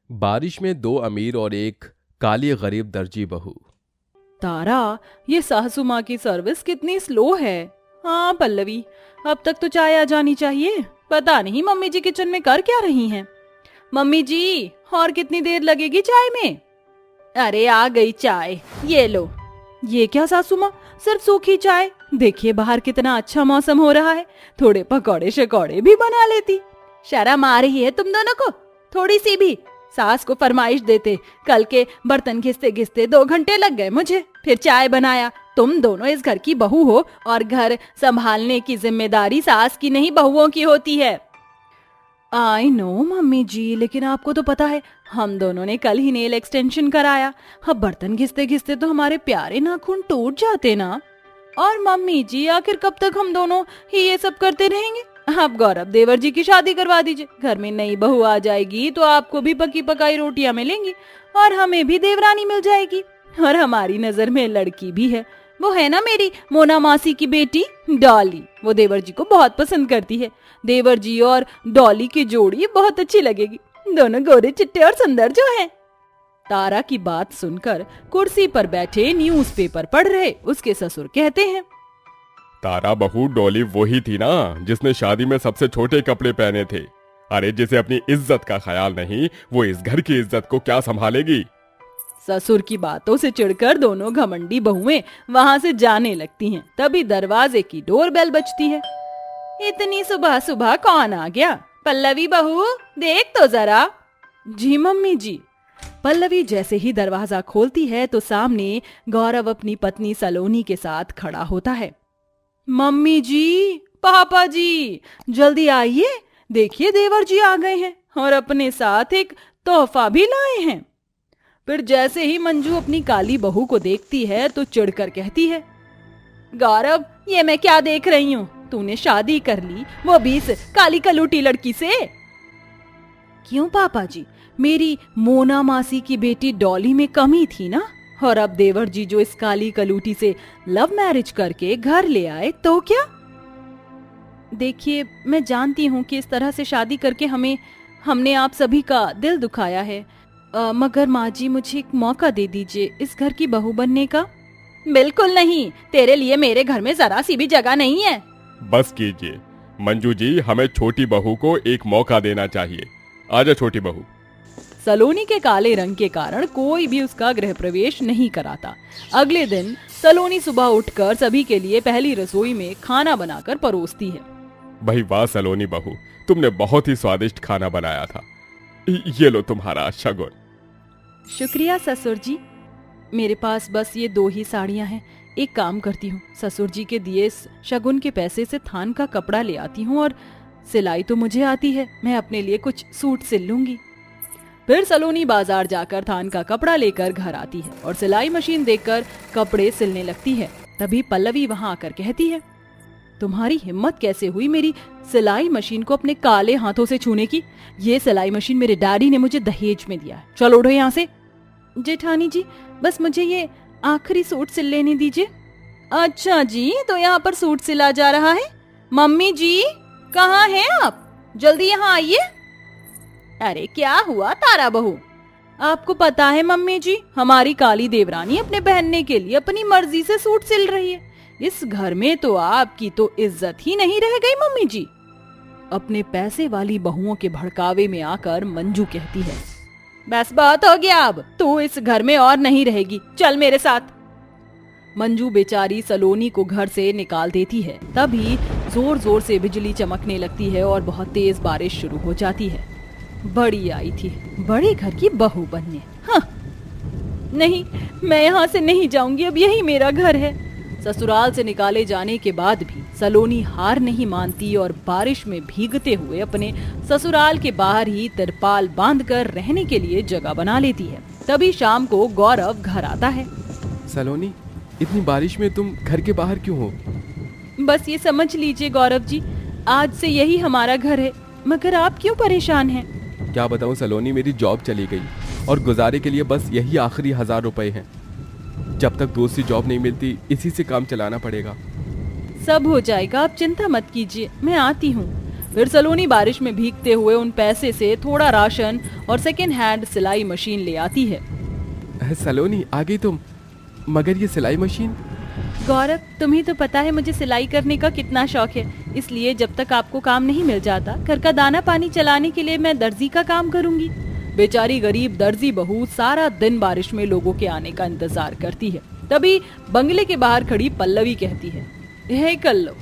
बारिश में दो अमीर और एक काली गरीब दर्जी बहू। तारा, ये सासू माँ की सर्विस कितनी स्लो है। हाँ पल्लवी, अब तक तो चाय आ जानी चाहिए। पता नहीं मम्मी जी किचन में कर क्या रही हैं। मम्मी जी, और कितनी देर लगेगी चाय में? अरे आ गई चाय, ये लो। ये क्या सासू माँ, सिर्फ सूखी चाय? देखिए बाहर कितना अच्छा मौसम हो रहा है, थोड़े पकौड़े शकौड़े भी बना लेती। शर्म आ रही है तुम दोनों को? थोड़ी सी भी। सास को फरमाइश देते, कल के बर्तन घिसते घिसते 2 घंटे लग गए मुझे, फिर चाय बनाया। तुम दोनों इस घर की बहू हो और घर संभालने की जिम्मेदारी सास की नहीं बहुओं की होती है। आई नो मम्मी जी, लेकिन आपको तो पता है हम दोनों ने कल ही नेल एक्सटेंशन कराया। अब बर्तन घिसते घिसते तो हमारे प्यारे नाखून टूट जाते ना। और मम्मी जी, आखिर कब तक हम दोनों ही ये सब करते रहेंगे? आप गौरव देवर जी की शादी करवा दीजिए। घर में नई बहू आ जाएगी तो आपको भी पकी पकाई रोटियां मिलेंगी और हमें भी देवरानी मिल जाएगी। और हमारी नजर में लड़की भी है, वो है ना मेरी मोना मासी की बेटी डॉली। वो देवर जी को बहुत पसंद करती है। देवर जी और डॉली की जोड़ी बहुत अच्छी लगेगी, दोनों गोरे चिट्टे और सुंदर जो हैं। तारा की बात सुनकर कुर्सी पर बैठे न्यूज़पेपर पढ़ रहे उसके ससुर कहते हैं, तारा बहू डॉली वही थी ना जिसने शादी में सबसे छोटे कपड़े पहने थे। अरे जिसे अपनी इज्जत का ख्याल नहीं, वो इस घर की इज्जत को क्या संभालेगी। ससुर की बातों से चिढ़कर दोनों घमंडी बहुएं वहां से जाने लगती हैं। तभी दरवाजे की डोरबेल बजती है। इतनी सुबह सुबह कौन आ गया? पल्लवी बहू, देख तो जरा। जी मम्मी जी। पल्लवी जैसे ही दरवाजा खोलती है तो सामने गौरव अपनी पत्नी सलोनी के साथ खड़ा होता है। मम्मी जी, पापा जी, जल्दी आइए, देखिए देवर जी आ गए हैं और अपने साथ एक तोहफा भी लाए हैं। फिर जैसे ही मंजू अपनी काली बहू को देखती है तो चिढ़कर कहती है, गौरव, ये मैं क्या देख रही हूँ? तूने शादी कर ली, वो भी इस काली कलूटी लड़की से। क्यों पापा जी, मेरी मोना मासी की बेटी डॉली में कमी थी ना। और अब देवर जी जो इस काली कलूटी से लव मैरिज करके घर ले आए तो क्या? देखिए, मैं जानती हूँ कि इस तरह से शादी करके हमने आप सभी का दिल दुखाया है, मगर माँ जी मुझे एक मौका दे दीजिए इस घर की बहू बनने का। बिल्कुल नहीं, तेरे लिए मेरे घर में जरा सी भी जगह नहीं है। बस कीजिए मंजू जी, हमें छोटी बहू को एक मौका देना चाहिए। आजा छोटी बहू। सलोनी के काले रंग के कारण कोई भी उसका गृह प्रवेश नहीं कराता। अगले दिन सलोनी सुबह उठकर सभी के लिए पहली रसोई में खाना बनाकर परोसती है। भाई वाह सलोनी बहू, तुमने बहुत ही स्वादिष्ट खाना बनाया था। ये लो तुम्हारा शगुन। शुक्रिया ससुर जी। मेरे पास बस ये 2 ही साड़ियां हैं। एक काम करती हूँ, ससुर जी के दिए शगुन के पैसे से थान का कपड़ा ले आती हूँ और सिलाई तो मुझे आती है, मैं अपने लिए कुछ सूट सिल लूंगी। फिर सलोनी बाजार जाकर थान का कपड़ा लेकर घर आती है और सिलाई मशीन देखकर कपड़े सिलने लगती है। तभी पल्लवी वहां आकर कहती है, तुम्हारी हिम्मत कैसे हुई मेरी सिलाई मशीन को अपने काले हाथों से छूने की? ये सिलाई मशीन मेरे डैडी ने मुझे दहेज में दिया है। चलो उठो यहाँ से। जेठानी जी, बस मुझे ये आखिरी सूट सिल लेने दीजिए। अच्छा जी, तो यहाँ पर सूट सिला जा रहा है। मम्मी जी, कहाँ हैं आप? जल्दी यहाँ आइए। अरे क्या हुआ तारा बहू? आपको पता है मम्मी जी, हमारी काली देवरानी अपने पहनने के लिए अपनी मर्जी से सूट सिल रही है। इस घर में तो आपकी तो इज्जत ही नहीं रह गई मम्मी जी। अपने पैसे वाली बहुओं के भड़कावे में आकर मंजू कहती है, बस बहुत हो गया, अब तू इस घर में और नहीं रहेगी, चल मेरे साथ। मंजू बेचारी सलोनी को घर से निकाल देती है। तभी जोर जोर से बिजली चमकने लगती है और बहुत तेज बारिश शुरू हो जाती है। बड़ी आई थी बड़े घर की बहू बनने। हाँ, नहीं, मैं यहाँ से नहीं जाऊंगी, अब यही मेरा घर है। ससुराल से निकाले जाने के बाद भी सलोनी हार नहीं मानती और बारिश में भीगते हुए अपने ससुराल के बाहर ही तिरपाल बांधकर रहने के लिए जगह बना लेती है। तभी शाम को गौरव घर आता है। सलोनी, इतनी बारिश में तुम घर के बाहर क्यों हो? बस ये समझ लीजिए गौरव जी, आज से यही हमारा घर है। मगर आप क्यों परेशान हैं? क्या बताऊं सलोनी, मेरी जॉब चली गई और गुजारे के लिए बस यही आखिरी 1000 रुपए हैं। जब तक दूसरी जॉब नहीं मिलती इसी से काम चलाना पड़ेगा। सब हो जाएगा, आप चिंता मत कीजिए, मैं आती हूँ। फिर सलोनी बारिश में भीगते हुए उन पैसे से थोड़ा राशन और सेकेंड हैंड सिलाई मशीन ले आती है। सलोनी आ गई तुम, मगर ये सिलाई मशीन? गौरव, तुम्हें तो पता है मुझे सिलाई करने का कितना शौक है, इसलिए जब तक आपको काम नहीं मिल जाता घर का दाना पानी चलाने के लिए मैं दर्जी का काम करूंगी। बेचारी गरीब दर्जी बहू सारा दिन बारिश में लोगों के आने का इंतजार करती है। तभी बंगले के बाहर खड़ी पल्लवी कहती है, हे कल्लो,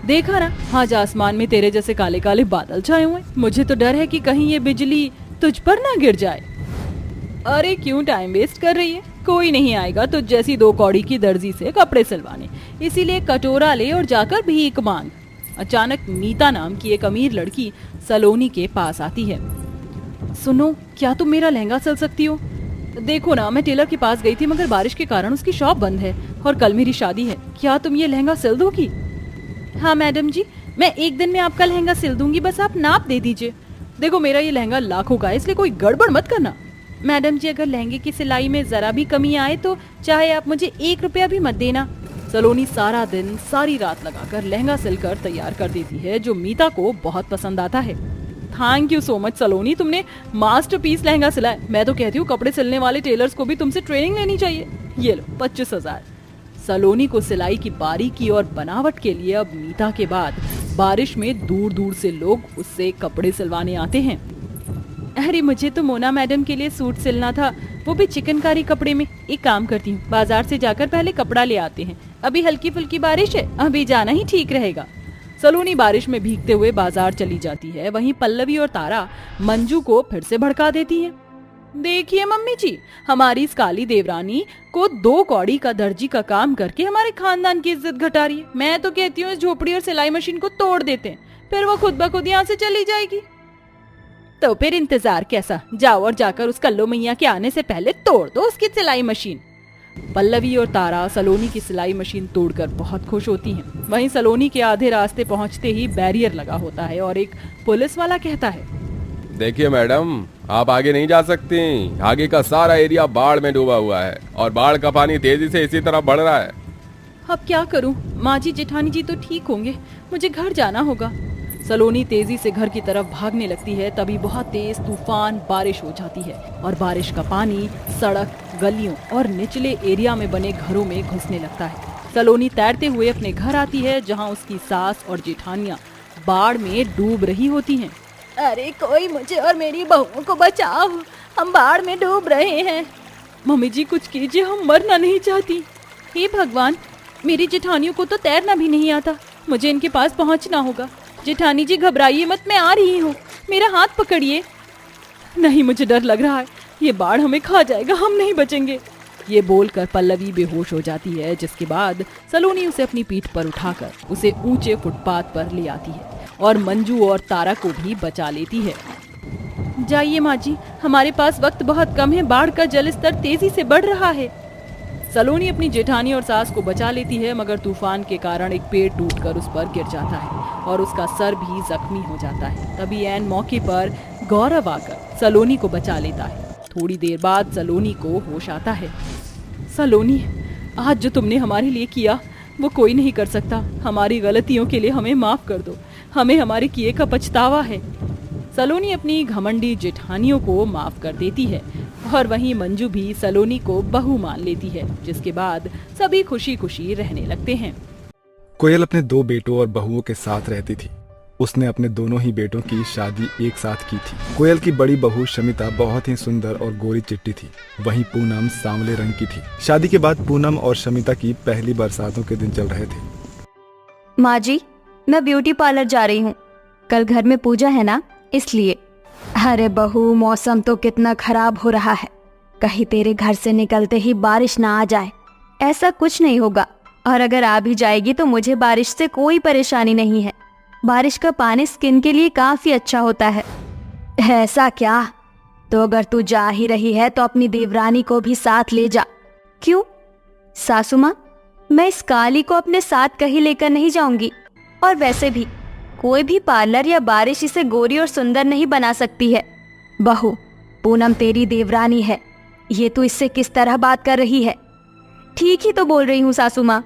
देखा ना आज आसमान में तेरे जैसे काले काले बादल छाए हुए, मुझे तो डर है कि कहीं ये बिजली तुझ पर ना गिर जाए। अरे क्यों टाइम वेस्ट कर रही है, कोई नहीं आएगा तुझ जैसी 2 कौड़ी की दर्जी से कपड़े सिलवाने, इसीलिए कटोरा ले और जाकर भीख मांग। अचानक नीता नाम की एक अमीर लड़की सलोनी के पास आती है। सुनो, क्या तुम मेरा लहंगा सिल सकती हो? देखो ना, मैं टेलर के पास गई थी मगर बारिश के कारण उसकी शॉप बंद है और कल मेरी शादी है, क्या तुम ये लहंगा सिल दोगी? हाँ मैडम जी, मैं 1 दिन में आपका लहंगा सिल दूंगी, बस आप नाप दे दीजिए। देखो मेरा ये लहंगा लाखों का है, इसलिए कोई गड़बड़ मत करना। मैडम जी, अगर लहंगे की सिलाई में जरा भी कमी आए तो चाहे आप मुझे 1 रुपया भी मत देना। सलोनी सारा दिन सारी रात लगाकर लहंगा सिलकर तैयार कर देती है, जो मीता को बहुत पसंद आता है। थैंक यू सो मच सलोनी, तुमने मास्टरपीस लहंगा सिला है। मैं तो कहती हूँ कपड़े सिलने वाले टेलर्स को भी तुमसे ट्रेनिंग लेनी चाहिए। ये लो 25,000। सलोनी को सिलाई की बारीकी और बनावट के लिए अब मीता के बाद बारिश में दूर दूर से लोग उससे कपड़े सिलवाने आते हैं। अरे मुझे तो मोना मैडम के लिए सूट सिलना था, वो भी चिकनकारी कपड़े में। एक काम करती हूँ, बाजार से जाकर पहले कपड़ा ले आते हैं, अभी हल्की फुल्की बारिश है, अभी जाना ही ठीक रहेगा। सलोनी बारिश में भीगते हुए बाजार चली जाती है। वहीं पल्लवी और तारा मंजू को फिर से भड़का देती हैं। देखिए मम्मी जी, हमारी इस काली देवरानी को 2 कौड़ी का दर्जी का काम करके हमारे खानदान की इज्जत घटा रही है। मैं तो कहती हूँ इस झोपड़ी और सिलाई मशीन को तोड़ देते हैं, फिर वो खुद ब खुद यहाँ से चली जाएगी। तो फिर इंतजार कैसा, जाओ और जाकर उस कल्लो मैया के आने से पहले तोड़ दो उसकी सिलाई मशीन। पल्लवी और तारा सलोनी की सिलाई मशीन तोड़कर बहुत खुश होती हैं। वहीं सलोनी के आधे रास्ते पहुंचते ही बैरियर लगा होता है और एक पुलिस वाला कहता है, देखिए मैडम, आप आगे नहीं जा सकती, आगे का सारा एरिया बाढ़ में डूबा हुआ है और बाढ़ का पानी तेजी से इसी तरह बढ़ रहा है। अब क्या करूं? माँ जी जेठानी जी तो ठीक होंगे, मुझे घर जाना होगा। सलोनी तेजी से घर की तरफ भागने लगती है। तभी बहुत तेज तूफान बारिश हो जाती है और बारिश का पानी सड़क, गलियों और निचले एरिया में बने घरों में घुसने लगता है। सलोनी तैरते हुए अपने घर आती है, जहां उसकी सास और जेठानियां बाढ़ में डूब रही होती हैं। अरे कोई मुझे और मेरी बहुओं को बचाओ, हम बाढ़ में डूब रहे हैं। मम्मी जी कुछ कीजिए, हम मरना नहीं चाहती। हे भगवान, मेरी जेठानियों को तो तैरना भी नहीं आता, मुझे इनके पास पहुंचना होगा। जेठानी जी घबराइए मत, मैं आ रही हूँ, मेरा हाथ पकड़िए। नहीं, मुझे डर लग रहा है, ये बाढ़ हमें खा जाएगा, हम नहीं बचेंगे। ये बोलकर पल्लवी बेहोश हो जाती है, जिसके बाद सलोनी उसे अपनी पीठ पर उठाकर उसे ऊंचे फुटपाथ पर ले आती है और मंजू और तारा को भी बचा लेती है। जाइए माँ जी, हमारे पास वक्त बहुत कम है, बाढ़ का जल स्तर तेजी से बढ़ रहा है। सलोनी अपनी जेठानी और सास को बचा लेती है, मगर तूफान के कारण एक पेड़ टूटकर उस पर गिर जाता है और उसका सर भी जख्मी हो जाता है। तभी ऐन मौके पर गौरव आकर सलोनी को बचा लेता है। थोड़ी देर बाद सलोनी को होश आता है। सलोनी, आज जो तुमने हमारे लिए किया वो कोई नहीं कर सकता, हमारी गलतियों के लिए हमें माफ कर दो, हमें हमारे किए का पछतावा है। सलोनी अपनी घमंडी जेठानियों को माफ कर देती है और वहीं मंजू भी सलोनी को बहू मान लेती है, जिसके बाद सभी खुशी खुशी रहने लगते हैं। कोयल अपने 2 बेटों और बहुओं के साथ रहती थी। उसने अपने दोनों ही बेटों की शादी एक साथ की थी। कोयल की बड़ी बहू शमिता बहुत ही सुंदर और गोरी चिट्टी थी, वहीं पूनम सांवले रंग की थी। शादी के बाद पूनम और शमिता की पहली बरसातों के दिन चल रहे थे। माँ जी, मैं ब्यूटी पार्लर जा रही हूँ, कल घर में पूजा है ना, इसलिए। अरे बहू, मौसम तो कितना खराब हो रहा है, कहीं तेरे घर से निकलते ही बारिश ना आ जाए। ऐसा कुछ नहीं होगा, और अगर आ भी जाएगी तो मुझे बारिश से कोई परेशानी नहीं है। बारिश का पानी स्किन के लिए काफी अच्छा होता है। ऐसा क्या? तो अगर तू जा ही रही है तो अपनी देवरानी को भी साथ ले जा। क्यों सासू माँ, मैं इस काली को अपने साथ कहीं लेकर नहीं जाऊंगी, और वैसे भी कोई भी पार्लर या बारिश इसे गोरी और सुंदर नहीं बना सकती है। बहू, पूनम तेरी देवरानी है, ये तू इससे किस तरह बात कर रही है? ठीक ही तो बोल रही हूँ सासू माँ,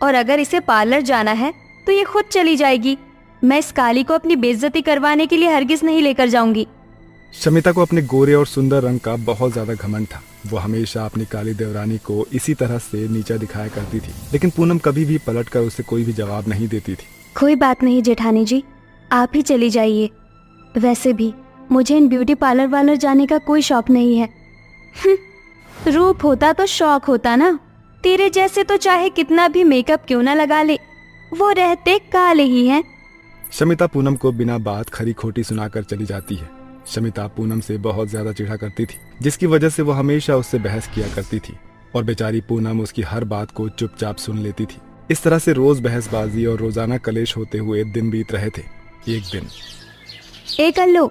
और अगर इसे पार्लर जाना है तो ये खुद चली जाएगी, मैं इस काली को अपनी बेइज्जती करवाने के लिए हरगिज नहीं लेकर जाऊंगी। शमिता को अपने गोरे और सुंदर रंग का बहुत ज्यादा घमंड था। वो हमेशा अपनी काली देवरानी को इसी तरह से नीचा दिखाया करती थी, लेकिन पूनम कभी भी पलटकर उसे कोई भी जवाब नहीं देती थी। कोई बात नहीं जेठानी जी, आप ही चली जाइए। वैसे भी मुझे इन ब्यूटी पार्लर वालर जाने का कोई शौक नहीं है। रूप होता तो शौक होता ना। तेरे जैसे तो चाहे कितना भी मेकअप क्यों ना लगा ले, वो रहते काले ही हैं। शमिता पूनम को बिना बात खरी खोटी सुनाकर चली जाती है। शमिता पूनम से बहुत ज्यादा चिढ़ा करती थी, जिसकी वजह से वो हमेशा उससे बहस किया करती थी और बेचारी पूनम उसकी हर बात को चुपचाप सुन लेती थी। इस तरह से रोज बहसबाजी और रोजाना कलेश होते हुए दिन बीत रहे थे। एक दिन, ए कल्लू,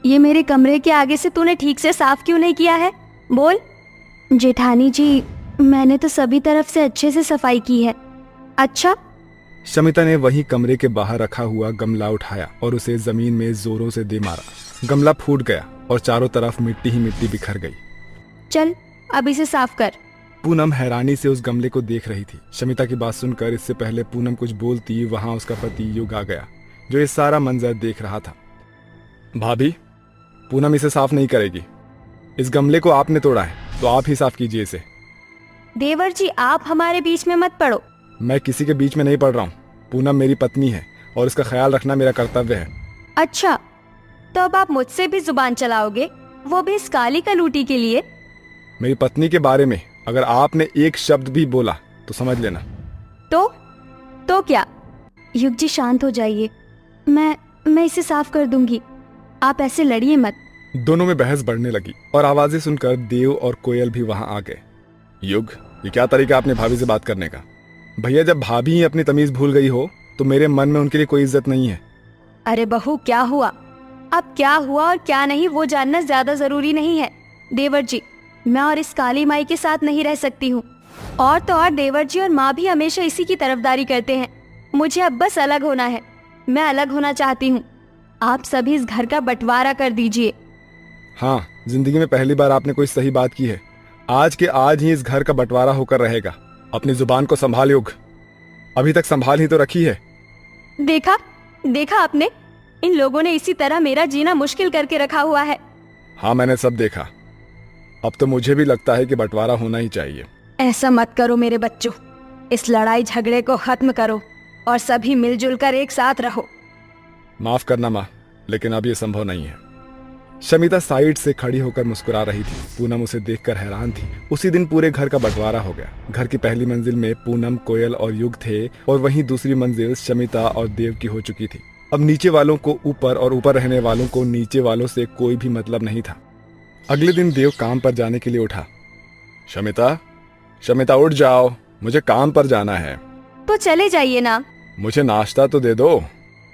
ये मेरे कमरे के आगे से तूने ठीक से साफ क्यों नहीं किया है? बोल। जेठानी जी, मैंने तो सभी तरफ से अच्छे से सफाई की है। अच्छा? शमिता ने वही कमरे के बाहर रखा हुआ गमला उठाया और उसे जमीन में जोरों से दे मारा। गमला फूट गया और चारों तरफ मिट्टी ही मिट्टी बिखर गई। चल अब इसे साफ कर। पूनम हैरानी से उस गमले को देख रही थी। शमिता की बात सुनकर इससे पहले पूनम कुछ बोलती, वहां उसका पति युग आ गया, जो ये सारा मंजर देख रहा था। भाभी, पूनम इसे साफ नहीं करेगी। इस गमले को आपने तोड़ा है, तो आप ही साफ कीजिए इसे। देवर जी, आप हमारे बीच में मत पड़ो। मैं किसी के बीच में नहीं पड़ रहा हूँ। पूनम मेरी पत्नी है और इसका ख्याल रखना मेरा कर्तव्य है। अच्छा, तो अब आप मुझसे भी जुबान चलाओगे, वो भी इस काली कलूटी के लिए? मेरी पत्नी के बारे में अगर आपने एक शब्द भी बोला तो समझ लेना। तो क्या? युग जी शांत हो जाइए, मैं इसे साफ कर दूंगी, आप ऐसे लड़िए मत। दोनों में बहस बढ़ने लगी और आवाजें सुनकर देव और कोयल भी वहां आ गए। युग, ये क्या तरीका अपने भाभी से बात करने का? भैया, जब भाभी ही अपनी तमीज भूल गई हो तो मेरे मन में उनके लिए कोई इज्जत नहीं है। अरे बहू, क्या हुआ? अब क्या हुआ और क्या नहीं वो जानना ज्यादा जरूरी नहीं है। देवर जी, मैं और इस काली माई के साथ नहीं रह सकती हूँ। और तो और देवर जी और माँ भी हमेशा इसी की तरफदारी करते हैं। मुझे अब बस अलग होना है। मैं अलग होना चाहती हूँ। आप सभी इस घर का बंटवारा कर दीजिए। हाँ, जिंदगी में पहली बार आपने कोई सही बात की है। आज के आज ही इस घर का बंटवारा होकर रहेगा। अपनी जुबान को संभाल युग, अभी तक संभाल ही तो रखी है। देखा आपने, इन लोगों ने इसी तरह मेरा जीना मुश्किल करके रखा हुआ है। हाँ, मैंने सब देखा। अब तो मुझे भी लगता है कि बंटवारा होना ही चाहिए। ऐसा मत करो मेरे बच्चों, इस लड़ाई झगड़े को खत्म करो और सभी मिलजुल कर एक साथ रहो। माफ करना माँ, लेकिन अब ये संभव नहीं है। शमिता साइड से खड़ी होकर मुस्कुरा रही थी। पूनम उसे देखकर हैरान थी। उसी दिन पूरे घर का बंटवारा हो गया। घर की पहली मंजिल में पूनम, कोयल और युग थे और वहीं दूसरी मंजिल शमिता और देव की हो चुकी थी। अब नीचे वालों को ऊपर और ऊपर रहने वालों को नीचे वालों से कोई भी मतलब नहीं था। अगले दिन देव काम पर जाने के लिए उठा। शमिता उठ जाओ, मुझे काम पर जाना है। तो चले जाइए ना। मुझे नाश्ता तो दे दो।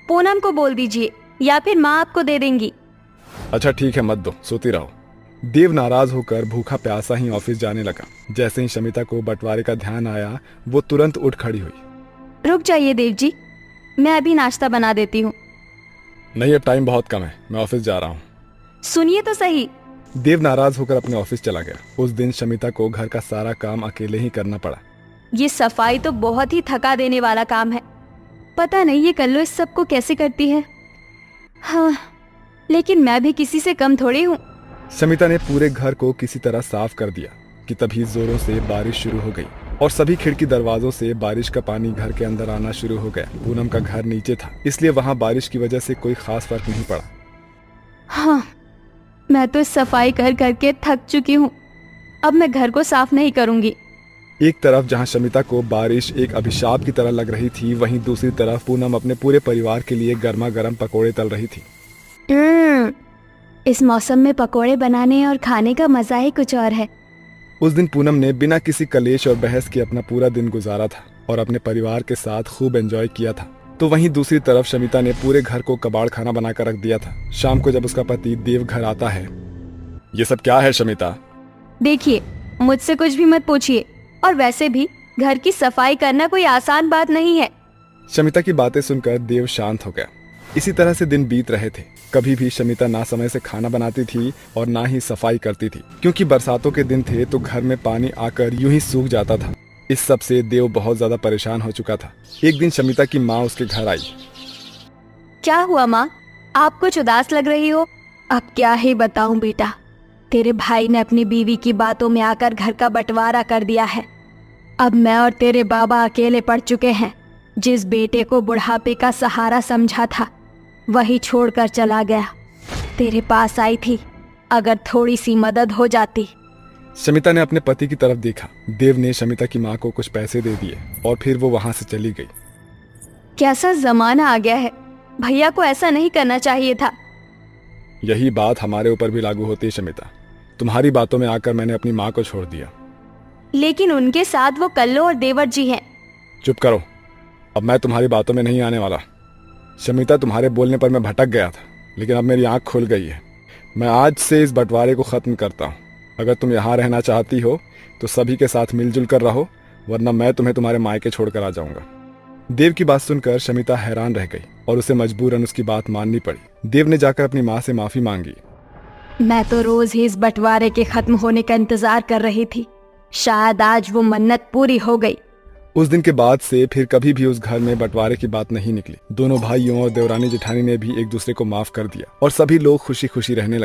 पूनम को बोल दीजिए या फिर माँ आपको दे देंगी। अच्छा ठीक है, मत दो, सोती रहो। देव नाराज होकर भूखा प्यासा ही ऑफिस जाने लगा। जैसे ही शमिता को बंटवारे का ध्यान आया, वो तुरंत उठ खड़ी हुई। रुक जाइए देव जी, मैं अभी नाश्ता बना देती हूँ। नहीं, अब टाइम बहुत कम है, मैं ऑफिस जा रहा हूँ। सुनिए तो सही। देव नाराज होकर अपने ऑफिस चला गया। उस दिन शमिता को घर का सारा काम अकेले ही करना पड़ा। ये सफाई तो बहुत ही थका देने वाला काम है। पता नहीं ये कल्लू इस सब को कैसे करती है। हाँ, लेकिन मैं भी किसी से कम थोड़ी हूँ। शमिता ने पूरे घर को किसी तरह साफ कर दिया कि तभी जोरों से बारिश शुरू हो गई और सभी खिड़की दरवाजों से बारिश का पानी घर के अंदर आना शुरू हो गया। पूनम का घर नीचे था, इसलिए वहाँ बारिश की वजह से कोई खास फर्क नहीं पड़ा। हाँ, मैं तो सफाई कर करके थक चुकी हूँ। अब मैं घर को साफ नहीं करूँगी। एक तरफ जहाँ शमिता को बारिश एक अभिशाप की तरह लग रही थी, वहीं दूसरी तरफ पूनम अपने पूरे परिवार के लिए गर्मा गर्म पकौड़े तल रही थी। इस मौसम में पकोड़े बनाने और खाने का मजा ही कुछ और है। उस दिन पूनम ने बिना किसी कलेश और बहस के अपना पूरा दिन गुजारा था और अपने परिवार के साथ खूब एंजॉय किया था। तो वहीं दूसरी तरफ शमिता ने पूरे घर को कबाड़ खाना बनाकर रख दिया था। शाम को जब उसका पति देव घर आता है। ये सब क्या है शमिता? देखिए, मुझसे कुछ भी मत पूछिए, और वैसे भी घर की सफाई करना कोई आसान बात नहीं है। शमिता की बातें सुनकर देव शांत हो गया। इसी तरह से दिन बीत रहे थे। कभी भी शमिता ना समय से खाना बनाती थी और ना ही सफाई करती थी, क्योंकि बरसातों के दिन थे तो घर में पानी आकर यूं ही सूख जाता था। इस सब से देव बहुत ज्यादा परेशान हो चुका था। एक दिन शमिता की माँ उसके घर आई। क्या हुआ माँ, आप कुछ उदास लग रही हो? अब क्या ही बताऊं बेटा, तेरे भाई ने अपनी बीवी की बातों में आकर घर का बंटवारा कर दिया है। अब मैं और तेरे बाबा अकेले पड़ चुके हैं। जिस बेटे को बुढ़ापे का सहारा समझा था वही छोड़कर चला गया। तेरे पास आई थी, अगर थोड़ी सी मदद हो जाती। शमिता ने अपने पति की तरफ देखा। देव ने शमिता की माँ को कुछ पैसे दे दिए और फिर वो वहां से चली गई। कैसा जमाना आ गया है, भैया को ऐसा नहीं करना चाहिए था। यही बात हमारे ऊपर भी लागू होती है शमिता। तुम्हारी बातों में आकर मैंने अपनी माँ को छोड़ दिया। लेकिन उनके साथ वो कल्लो और देवर जी हैं। चुप करो, अब मैं तुम्हारी बातों में नहीं आने वाला। शमिता, तुम्हारे बोलने पर मैं भटक गया था, लेकिन अब मेरी आंख खुल गई है। मैं आज से इस बंटवारे को खत्म करता हूँ। अगर तुम यहाँ रहना चाहती हो तो सभी के साथ मिलजुल कर रहो, वरना मैं तुम्हें तुम्हारे मायके छोड़कर आ जाऊंगा। देव की बात सुनकर शमिता हैरान रह गई और उसे मजबूरन उसकी बात माननी पड़ी। देव ने जाकर अपनी माँ से माफी मांगी। मैं तो रोज ही इस बंटवारे के खत्म होने का इंतजार कर रही थी। शायद आज वो मन्नत पूरी हो गई। उस दिन के बाद से फिर कभी भी उस घर में बंटवारे की बात नहीं निकली। दोनों भाइयों और देवरानी जेठानी ने भी एक दूसरे को माफ कर दिया और सभी लोग खुशी खुशी रहने लगे।